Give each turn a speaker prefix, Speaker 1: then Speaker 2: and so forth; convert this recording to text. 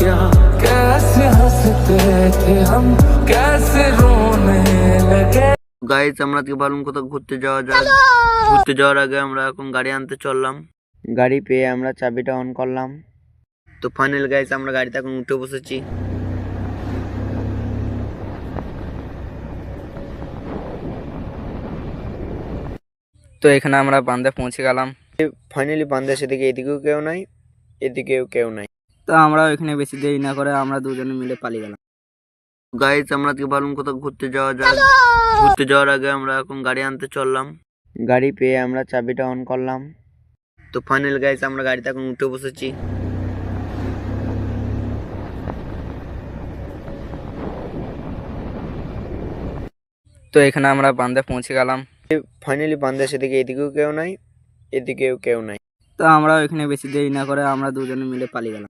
Speaker 1: क्या कैसे हंसते थे हम कैसे रोने लगे।
Speaker 2: গাইস আমরা আজকে ভাবলাম কোথাও ঘুরতে যাওয়া যাক। ঘুরতে যাওয়ার আগে আমরা এখন গাড়ি আনতে চললাম। গাড়ি পেয়ে আমরা চাবিটা অন করলাম। তো ফাইনাল গাইস আমরা গাড়িতে এখন উঠে বসেছি।
Speaker 3: তো এখানে আমরা বান্দে পৌঁছে গেলাম।
Speaker 2: ফাইনালি বান্দা সেদিকে এদিকেও কেউ নাই, এদিকেও কেউ নাই।
Speaker 3: তো আমরা এখানে বেশি দেরি না করে আমরা দুজনে মিলে পালিয়ে গেলাম।
Speaker 2: গাইস আমরা আজকে ভাবলাম কোথাও ঘুরতে যাওয়া যাক। ঘুরতে যাওয়ার আগে আমরা এখন গাড়ি আনতে চললাম। গাড়ি পেয়ে আমরা চাবিটা অন করলাম। তো ফাইনাল গাইস আমরা গাড়িতে এখন উঠে বসেছি।
Speaker 3: তো এখানে আমরা বান্দে পৌঁছে গেলাম।
Speaker 2: ফাইনালি বান্দা সেদিকে এদিকেও কেউ নাই, এদিকেও কেউ নাই।
Speaker 3: তো আমরা এখানে বেশি দেরি না করে আমরা দুজনে মিলে পালিয়ে গেলাম।